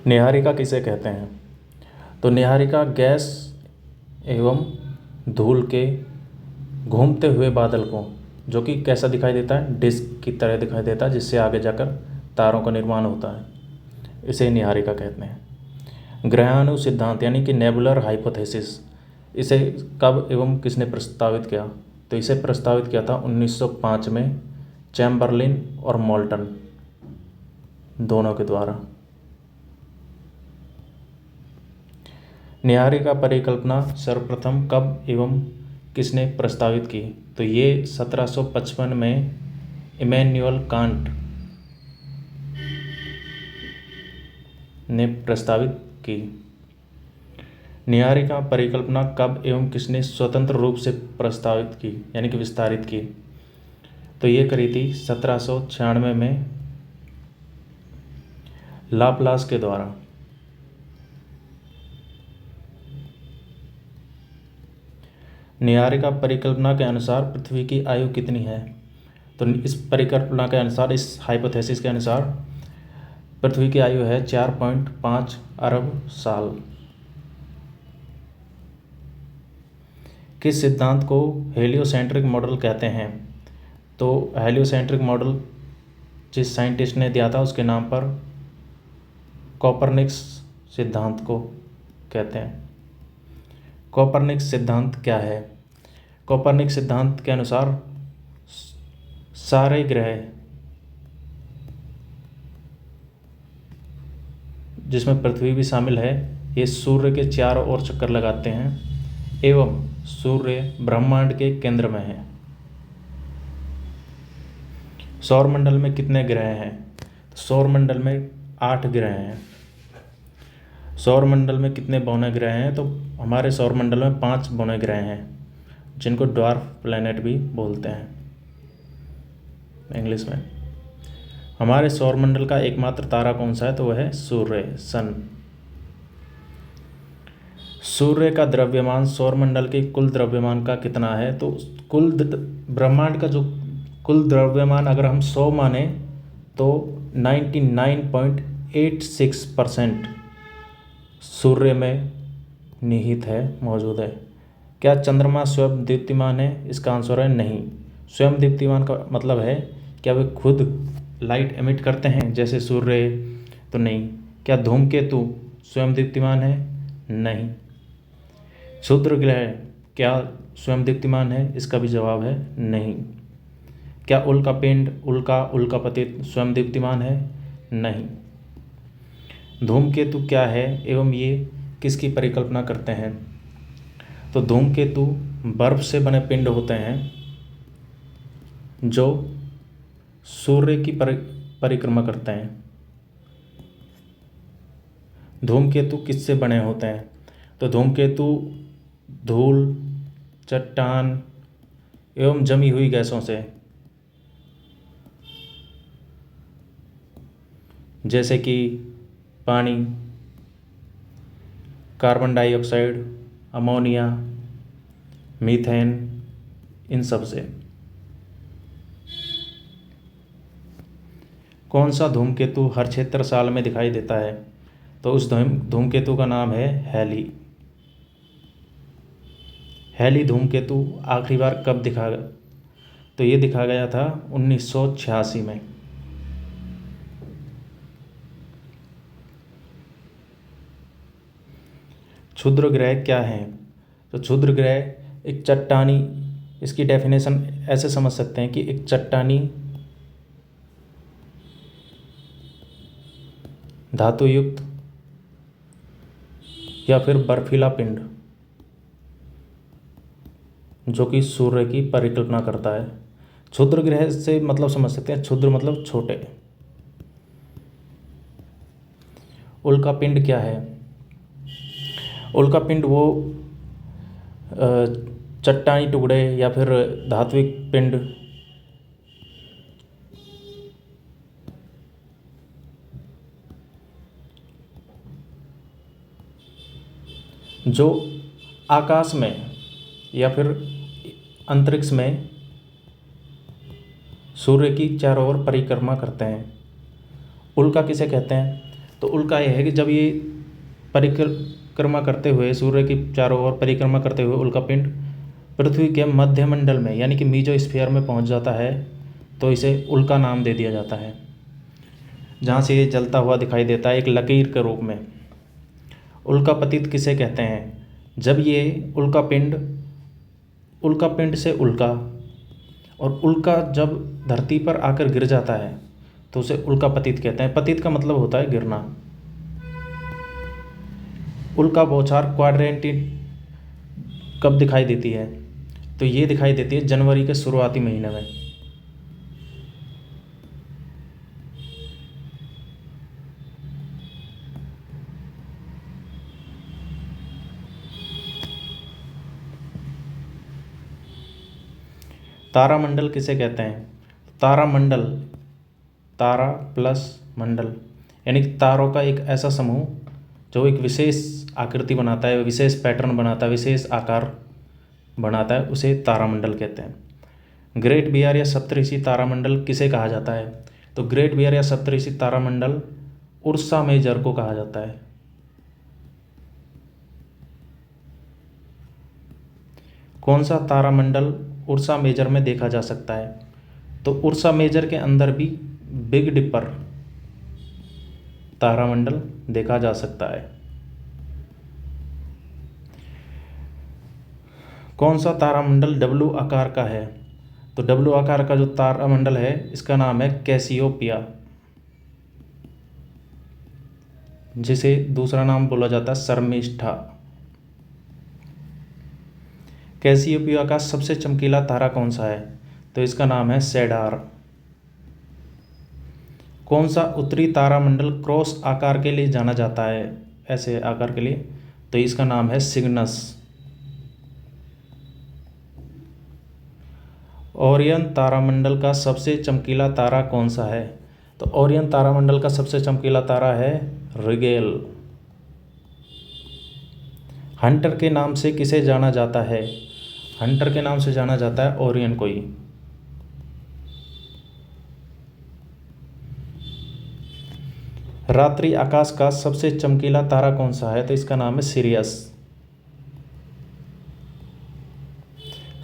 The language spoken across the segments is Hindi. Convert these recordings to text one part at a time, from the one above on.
नीहारिका किसे कहते हैं? तो नीहारिका गैस एवं धूल के घूमते हुए बादल को, जो कि कैसा दिखाई देता है, डिस्क की तरह दिखाई देता है, जिससे आगे जाकर तारों का निर्माण होता है, इसे नीहारिका कहते हैं। ग्रहाणु सिद्धांत यानी कि नेबुलर हाइपोथेसिस, इसे कब एवं किसने प्रस्तावित किया? तो इसे प्रस्तावित किया था 1905 में चैम्बरलिन और मोल्टन दोनों के द्वारा। नीहारिका परिकल्पना सर्वप्रथम कब एवं किसने प्रस्तावित की? तो ये 1755 में इमैनुअल कांट ने प्रस्तावित की। नीहारिका परिकल्पना कब एवं किसने स्वतंत्र रूप से प्रस्तावित की यानी कि विस्तारित की? तो ये करी थी 1796 में लाप्लास के द्वारा। नीहारिका परिकल्पना के अनुसार पृथ्वी की आयु कितनी है? तो इस परिकल्पना के अनुसार, इस हाइपोथेसिस के अनुसार पृथ्वी की आयु है 4.5 अरब साल। किस सिद्धांत को हेलियोसेंट्रिक मॉडल कहते हैं? तो हेलियोसेंट्रिक मॉडल जिस साइंटिस्ट ने दिया था उसके नाम पर कोपरनिकस सिद्धांत को कहते हैं। कोपरनिकस सिद्धांत क्या है? कोपरनिकस सिद्धांत के अनुसार सारे ग्रह, जिसमें पृथ्वी भी शामिल है, ये सूर्य के चारों ओर चक्कर लगाते हैं एवं सूर्य ब्रह्मांड के केंद्र में है। सौरमंडल में कितने ग्रह हैं? सौरमंडल में 8 ग्रह हैं। सौरमंडल में कितने बौने ग्रह हैं? तो हमारे सौरमंडल में 5 बौने ग्रह हैं, जिनको ड्वार्फ प्लैनेट भी बोलते हैं इंग्लिश में। हमारे सौरमंडल का एकमात्र तारा कौन सा है? तो वह है सूर्य, सन। सूर्य का द्रव्यमान सौरमंडल के कुल द्रव्यमान का कितना है? तो कुल ब्रह्मांड का जो कुल द्रव्यमान अगर हम 100 माने तो 99.86% सूर्य में निहित है, मौजूद है। क्या चंद्रमा स्वयं दीप्तिमान है? इसका आंसर है नहीं। स्वयं दीप्तिमान का मतलब है क्या वे खुद लाइट एमिट करते हैं जैसे सूर्य? तो नहीं। क्या धूमकेतु स्वयं दीप्तिमान है? नहीं। क्षुद्र ग्रह क्या स्वयं दीप्तिमान है? इसका भी जवाब है नहीं। क्या उल्कापिंड, उल्कापतित स्वयं दीप्तिमान है? नहीं। धूमकेतु क्या है एवं ये किसकी परिकल्पना करते हैं? तो धूमकेतु बर्फ से बने पिंड होते हैं जो सूर्य की परिक्रमा करते हैं। धूमकेतु किससे बने होते हैं? तो धूमकेतु धूल, चट्टान एवं जमी हुई गैसों से, जैसे कि पानी, कार्बन डाइऑक्साइड, अमोनिया, मीथेन, इन सब से। कौन सा धूमकेतु हर 76 साल में दिखाई देता है? तो उस धूमकेतु का नाम है हैली। हैली धूमकेतु आखिरी बार कब दिखा? तो ये दिखा गया था 1986 में। क्षुद्र ग्रह क्या है? तो क्षुद्र ग्रह एक चट्टानी, इसकी डेफिनेशन ऐसे समझ सकते हैं कि एक चट्टानी धातुयुक्त या फिर बर्फीला पिंड जो कि सूर्य की परिकल्पना करता है। क्षुद्र ग्रह से मतलब समझ सकते हैं, क्षुद्र मतलब छोटे। उल्कापिंड क्या है? उल्कापिंड वो चट्टानी टुकड़े या फिर धात्विक पिंड जो आकाश में या फिर अंतरिक्ष में सूर्य की चारों ओर परिक्रमा करते हैं। उल्का किसे कहते हैं? तो उल्का यह है कि जब ये परिक्रमा करते हुए, सूर्य की चारों ओर परिक्रमा करते हुए उल्का पिंड पृथ्वी के मध्यमंडल में यानी कि मीजोस्फीयर में पहुंच जाता है, तो इसे उल्का नाम दे दिया जाता है, जहाँ से ये जलता हुआ दिखाई देता है एक लकीर के रूप में। उल्कापतित किसे कहते हैं? जब ये उल्का पिंड से उल्का और उल्का जब धरती पर आकर गिर जाता है तो उसे उल्कापतित कहते हैं। पतित का मतलब होता है गिरना। उल्का बौछार क्वाड्रेंट कब दिखाई देती है? तो ये दिखाई देती है जनवरी के शुरुआती महीने में। तारामंडल किसे कहते हैं? तारामंडल, तारा प्लस मंडल, यानी कि तारों का एक ऐसा समूह जो एक विशेष आकृति बनाता है, विशेष पैटर्न बनाता है, विशेष आकार बनाता है, उसे तारामंडल कहते हैं। ग्रेट बियर या सप्तऋषि तारामंडल किसे कहा जाता है? तो ग्रेट बियर या सप्तऋषि तारामंडल उर्सा मेजर को कहा जाता है। कौन सा तारामंडल उर्सा मेजर में देखा जा सकता है? तो उर्सा मेजर के अंदर भी बिग डिपर तारामंडल देखा जा सकता है। कौन सा तारामंडल डब्लू आकार का है? तो डब्लू आकार का जो तारामंडल है इसका नाम है कैसियोपिया, जिसे दूसरा नाम बोला जाता है शर्मिष्ठा। कैसियोपिया का सबसे चमकीला तारा कौन सा है? तो इसका नाम है सेडार। कौन सा उत्तरी तारामंडल क्रॉस आकार के लिए जाना जाता है, ऐसे आकार के लिए? तो इसका नाम है सिग्नस। ओरियन तारामंडल का सबसे चमकीला तारा कौन सा है? तो ओरियन तारामंडल का सबसे चमकीला तारा है रिगेल। हंटर के नाम से किसे जाना जाता है? हंटर के नाम से जाना जाता है ओरियन को ही। रात्रि आकाश का सबसे चमकीला तारा कौन सा है? तो इसका नाम है सिरियस।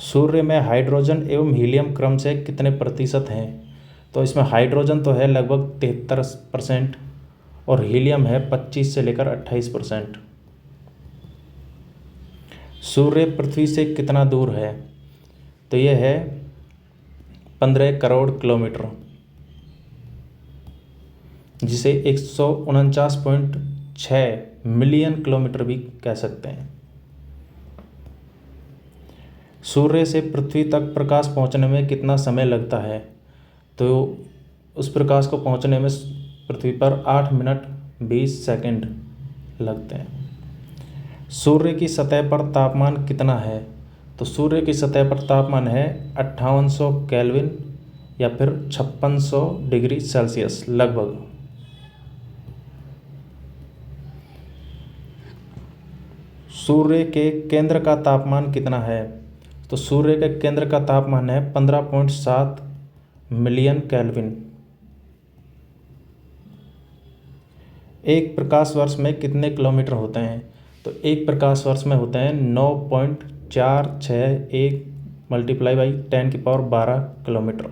सूर्य में हाइड्रोजन एवं हीलियम क्रम से कितने प्रतिशत हैं? तो इसमें हाइड्रोजन तो है लगभग 73% और हीलियम है 25 से लेकर 28%। सूर्य पृथ्वी से कितना दूर है? तो यह है 15 करोड़ किलोमीटर, जिसे 149.6 मिलियन किलोमीटर भी कह सकते हैं। सूर्य से पृथ्वी तक प्रकाश पहुंचने में कितना समय लगता है? तो उस प्रकाश को पहुंचने में पृथ्वी पर 8 मिनट 20 सेकंड लगते हैं। सूर्य की सतह पर तापमान कितना है? तो सूर्य की सतह पर तापमान है 5800 केल्विन या फिर 5600 डिग्री सेल्सियस लगभग। सूर्य के केंद्र का तापमान कितना है? तो सूर्य के केंद्र का तापमान है 15.7 मिलियन केल्विन। एक प्रकाश वर्ष में कितने किलोमीटर होते हैं? तो एक प्रकाश वर्ष में होते हैं 9.461 मल्टीप्लाई बाई 10⁻12 किलोमीटर।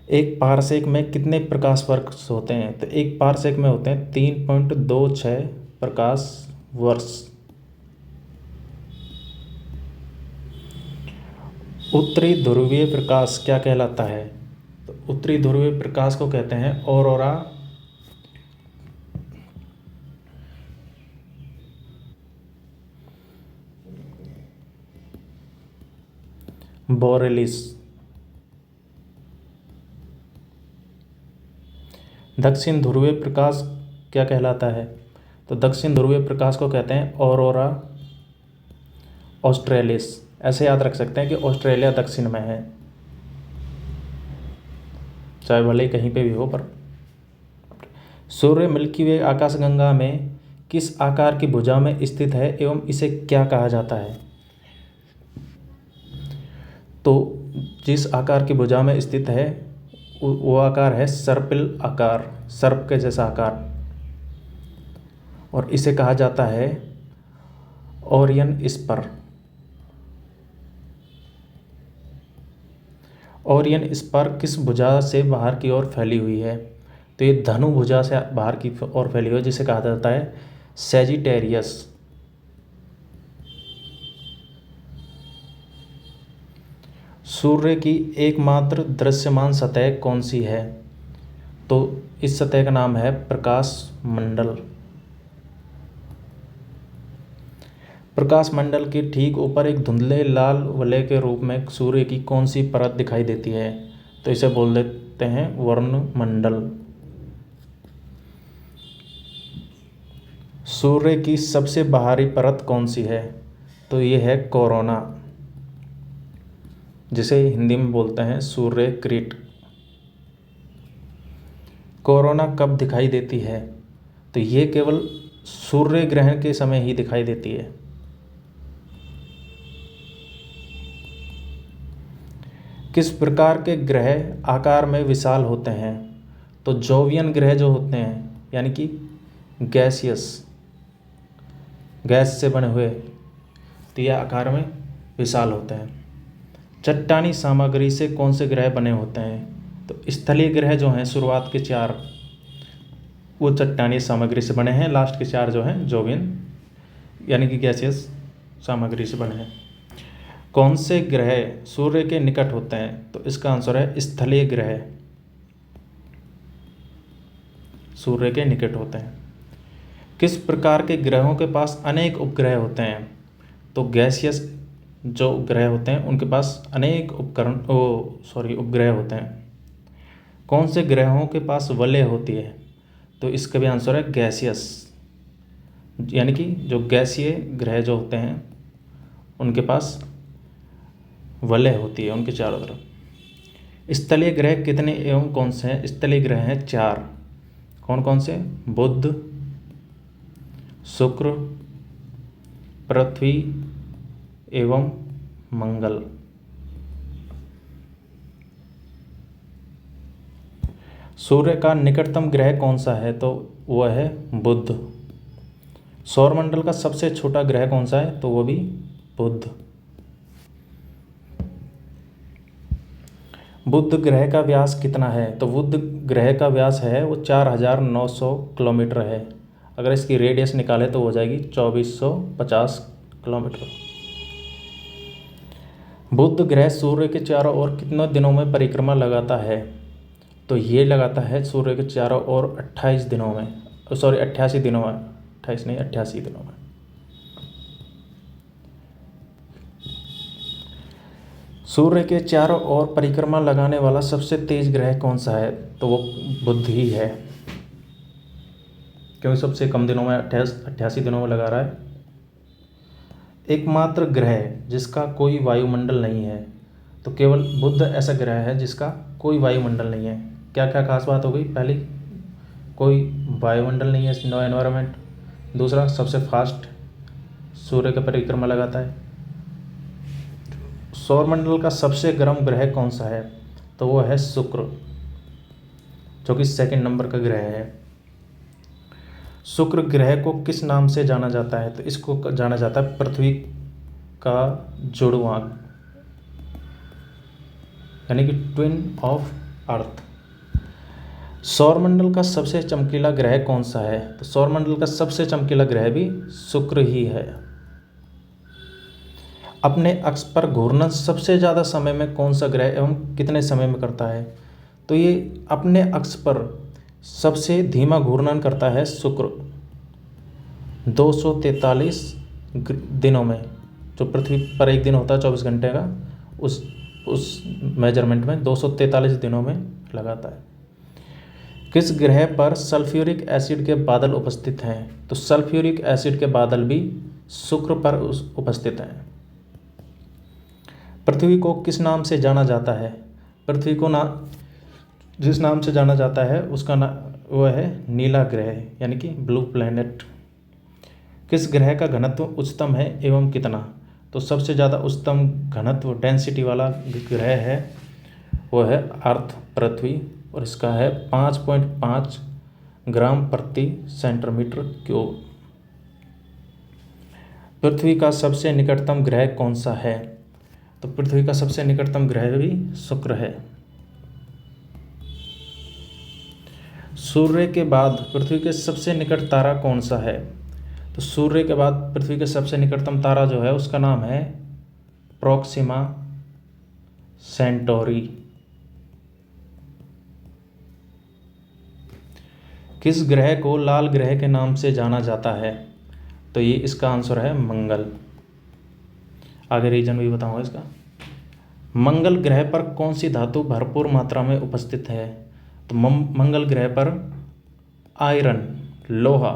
एक पारसेक में कितने प्रकाश वर्ष होते हैं? तो एक पारसेक में होते हैं 3.26 प्रकाश वर्ष। उत्तरी ध्रुवीय प्रकाश क्या कहलाता है? तो उत्तरी ध्रुवीय प्रकाश को कहते हैं ऑरोरा बोरेलिस। दक्षिण ध्रुवीय प्रकाश क्या कहलाता है? तो दक्षिण ध्रुवीय प्रकाश को कहते हैं ऑरोरा ऑस्ट्रेलिस। ऐसे याद रख सकते हैं कि ऑस्ट्रेलिया दक्षिण में है, चाहे भले ही कहीं पे भी हो। पर सूर्य मिल्की वे आकाशगंगा में किस आकार की भुजा में स्थित है एवं इसे क्या कहा जाता है? तो जिस आकार की भुजा में स्थित है वो आकार है सर्पिल आकार, सर्प के जैसा आकार, और इसे कहा जाता है ओरियन स्पर। ओरियन स्पर किस भुजा से बाहर की ओर फैली हुई है? तो ये धनु भुजा से बाहर की ओर फैली हुई है, जिसे कहा जाता है सैजिटेरियस। सूर्य की एकमात्र दृश्यमान सतह कौन सी है? तो इस सतह का नाम है प्रकाश मंडल। प्रकाश मंडल के ठीक ऊपर एक धुंधले लाल वलय के रूप में सूर्य की कौन सी परत दिखाई देती है? तो इसे बोल देते हैं वर्णमंडल। सूर्य की सबसे बाहरी परत कौन सी है? तो ये है कोरोना, जिसे हिंदी में बोलते हैं सूर्य क्रीट। कोरोना कब दिखाई देती है? तो ये केवल सूर्य ग्रहण के समय ही दिखाई देती है। किस प्रकार के ग्रह आकार में विशाल होते हैं? तो जोवियन ग्रह जो होते हैं, यानी कि गैसियस, गैस से बने हुए, तो यह आकार में विशाल होते हैं। चट्टानी सामग्री से कौन से ग्रह बने होते हैं? तो स्थलीय ग्रह जो हैं शुरुआत के 4 वो चट्टानी सामग्री से बने हैं, लास्ट के 4 जो हैं जोवियन यानी कि गैसियस सामग्री से बने हैं। कौन से ग्रह सूर्य के निकट होते हैं? तो इसका आंसर है स्थलीय ग्रह सूर्य के निकट होते हैं। किस प्रकार के ग्रहों के पास अनेक उपग्रह होते हैं? तो गैसियस जो ग्रह होते हैं उनके पास अनेक उपग्रह होते हैं। कौन से ग्रहों के पास वलय होती है? तो इसका भी आंसर है गैसियस, यानी कि जो गैसीय ग्रह जो होते हैं उनके पास वलय होती है उनके चारों तरफ। स्थलीय ग्रह कितने एवं कौन से हैं? स्थलीय ग्रह हैं 4। कौन कौन से? बुध, शुक्र, पृथ्वी एवं मंगल। सूर्य का निकटतम ग्रह कौन सा है? तो वह है बुध। सौरमंडल का सबसे छोटा ग्रह कौन सा है? तो वो भी बुध। बुध ग्रह का व्यास कितना है? तो बुध ग्रह का व्यास है वो 4900 किलोमीटर है। अगर इसकी रेडियस निकाले तो हो जाएगी 2450 किलोमीटर। बुध ग्रह सूर्य के चारों ओर कितने दिनों में परिक्रमा लगाता है? तो ये लगाता है सूर्य के चारों ओर 28 दिनों में, 88 दिनों में, 28 नहीं 88 दिनों में। सूर्य के चारों ओर परिक्रमा लगाने वाला सबसे तेज ग्रह कौन सा है? तो वो बुध ही है, क्योंकि सबसे कम दिनों में 88 दिनों में लगा रहा है। एकमात्र ग्रह जिसका कोई वायुमंडल नहीं है? तो केवल बुध ऐसा ग्रह है जिसका कोई वायुमंडल नहीं है। क्या क्या खास बात हो गई? पहली, कोई वायुमंडल नहीं है, नो एनवायरनमेंट। दूसरा, सबसे फास्ट सूर्य का परिक्रमा लगाता है। सौरमंडल का सबसे गर्म ग्रह कौन सा है? तो वो है शुक्र, जो कि 2nd नंबर का ग्रह है। शुक्र ग्रह को किस नाम से जाना जाता है? तो इसको जाना जाता है पृथ्वी का जुड़वां, यानी कि ट्विन ऑफ अर्थ। सौरमंडल का सबसे चमकीला ग्रह कौन सा है? तो सौरमंडल का सबसे चमकीला ग्रह भी शुक्र ही है। अपने अक्ष पर घूर्णन सबसे ज़्यादा समय में कौन सा ग्रह एवं कितने समय में करता है? तो ये अपने अक्ष पर सबसे धीमा घूर्णन करता है शुक्र, 243 दिनों में। जो पृथ्वी पर एक दिन होता है 24 घंटे का, उस मेजरमेंट में 243 दिनों में लगाता है। किस ग्रह पर सल्फ्यूरिक एसिड के बादल उपस्थित हैं? तो सल्फ्यूरिक एसिड के बादल भी शुक्र पर उपस्थित हैं। पृथ्वी को किस नाम से जाना जाता है? पृथ्वी को जिस नाम से जाना जाता है उसका वह है नीला ग्रह, यानी कि ब्लू प्लैनेट। किस ग्रह का घनत्व उच्चतम है एवं कितना? तो सबसे ज़्यादा उच्चतम घनत्व डेंसिटी वाला ग्रह है वो है अर्थ पृथ्वी, और इसका है 5.5 ग्राम प्रति सेंटीमीटर क्यूब। पृथ्वी का सबसे निकटतम ग्रह कौन सा है? तो पृथ्वी का सबसे निकटतम ग्रह भी शुक्र है। सूर्य के बाद पृथ्वी के सबसे निकट तारा कौन सा है? तो सूर्य के बाद पृथ्वी के सबसे निकटतम तारा जो है उसका नाम है प्रोक्सिमा सेंटोरी। किस ग्रह को लाल ग्रह के नाम से जाना जाता है? तो ये इसका आंसर है मंगल। आगे रीजन भी बताऊंगा इसका। मंगल ग्रह पर कौन सी धातु भरपूर मात्रा में उपस्थित है? तो मंगल ग्रह पर आयरन, लोहा,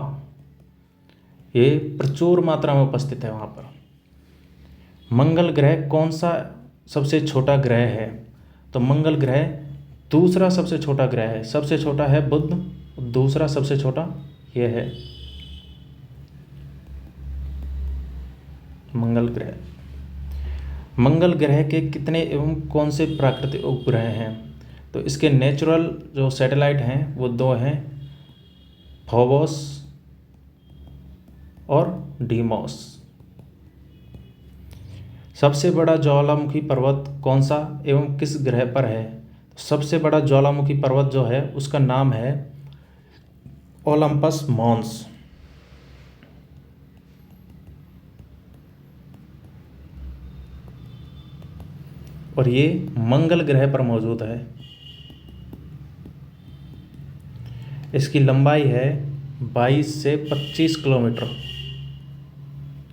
ये प्रचुर मात्रा में उपस्थित है वहाँ पर। मंगल ग्रह कौन सा सबसे छोटा ग्रह है? तो मंगल ग्रह दूसरा सबसे छोटा ग्रह है। सबसे छोटा है बुध, दूसरा सबसे छोटा ये है मंगल ग्रह। मंगल ग्रह के कितने एवं कौन से प्राकृतिक उपग्रह हैं? तो इसके नेचुरल जो सैटेलाइट हैं वो 2 हैं, फोबोस और डीमोस। सबसे बड़ा ज्वालामुखी पर्वत कौन सा एवं किस ग्रह पर है? सबसे बड़ा ज्वालामुखी पर्वत जो है उसका नाम है ओलंपस मॉन्स। और ये मंगल ग्रह पर मौजूद है। इसकी लंबाई है 22 से 25 किलोमीटर।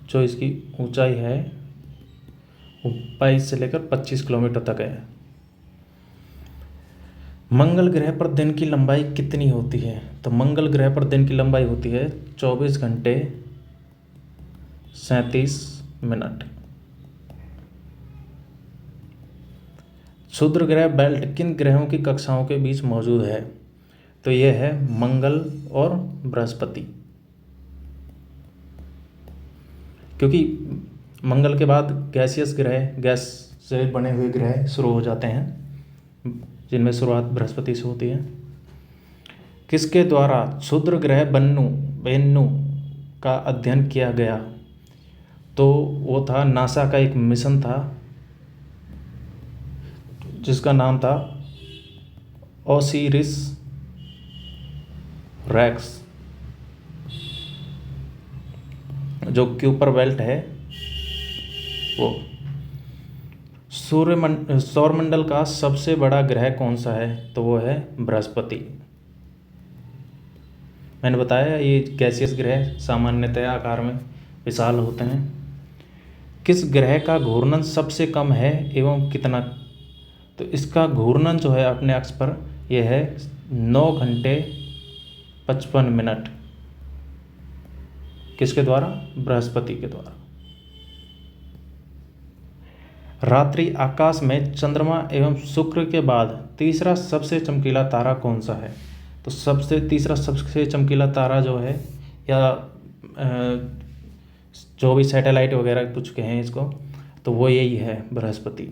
जो इसकी ऊंचाई है वो 22 से लेकर 25 किलोमीटर तक है। मंगल ग्रह पर दिन की लंबाई कितनी होती है? तो मंगल ग्रह पर दिन की लंबाई होती है 24 घंटे 37 मिनट। क्षुद्र ग्रह बेल्ट किन ग्रहों की कक्षाओं के बीच मौजूद है? तो यह है मंगल और बृहस्पति। क्योंकि मंगल के बाद गैसियस ग्रह, गैस से बने हुए ग्रह शुरू हो जाते हैं, जिनमें शुरुआत बृहस्पति से होती है। किसके द्वारा क्षुद्र ग्रह बेन्नु का अध्ययन किया गया? तो वो था नासा का एक मिशन था जिसका नाम था ओसिरिस रेक्स। जो क्यूपर बेल्ट है वो। सौरमंडल का सबसे बड़ा ग्रह कौन सा है? तो वो है बृहस्पति। मैंने बताया ये गैसियस ग्रह सामान्यतः आकार में विशाल होते हैं। किस ग्रह का घूर्णन सबसे कम है एवं कितना? तो इसका घूर्णन जो है अपने अक्ष पर यह है 9 घंटे 55 मिनट। किसके द्वारा? बृहस्पति के द्वारा। रात्रि आकाश में चंद्रमा एवं शुक्र के बाद तीसरा सबसे चमकीला तारा कौन सा है? तो तीसरा सबसे चमकीला तारा जो है, या जो भी सैटेलाइट वगैरह कुछ कहें इसको, तो वो यही है बृहस्पति।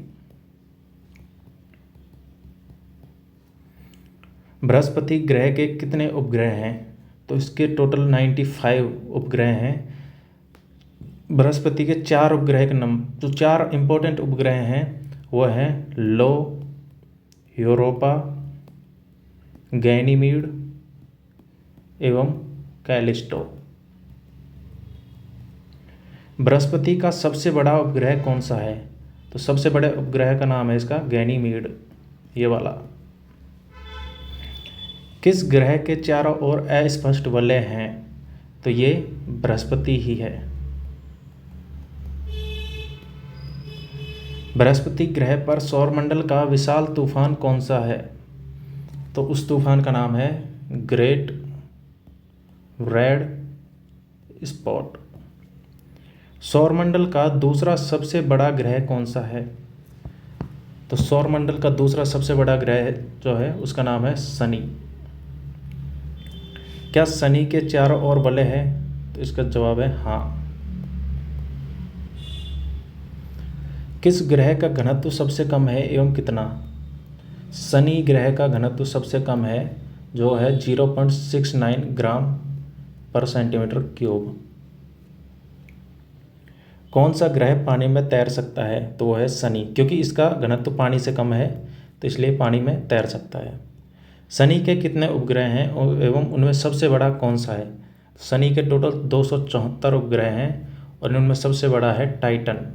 बृहस्पति ग्रह के कितने उपग्रह हैं? तो इसके टोटल 95 उपग्रह हैं। बृहस्पति के 4 उपग्रह के जो 4 इंपॉर्टेंट उपग्रह हैं वो हैं लो, यूरोपा, गैनीमीड एवं कैलिस्टो। बृहस्पति का सबसे बड़ा उपग्रह कौन सा है? तो सबसे बड़े उपग्रह का नाम है इसका गैनीमीड, ये वाला। किस ग्रह के चारों ओर अस्पष्ट वलय हैं? तो ये बृहस्पति ही है। बृहस्पति ग्रह पर सौरमंडल का विशाल तूफान कौन सा है? तो उस तूफान का नाम है ग्रेट रेड स्पॉट। सौरमंडल का दूसरा सबसे बड़ा ग्रह कौन सा है? तो सौरमंडल का दूसरा सबसे बड़ा ग्रह जो है उसका नाम है शनि। क्या शनि के चारों ओर वलय है? तो इसका जवाब है हाँ। किस ग्रह का घनत्व सबसे कम है एवं कितना? शनि ग्रह का घनत्व सबसे कम है, जो है 0.69 ग्राम पर सेंटीमीटर क्यूब। कौन सा ग्रह पानी में तैर सकता है? तो वो है शनि, क्योंकि इसका घनत्व पानी से कम है, तो इसलिए पानी में तैर सकता है। शनि के कितने उपग्रह हैं एवं उनमें सबसे बड़ा कौन सा है? शनि के टोटल 274 उपग्रह हैं और इनमें सबसे बड़ा है टाइटन।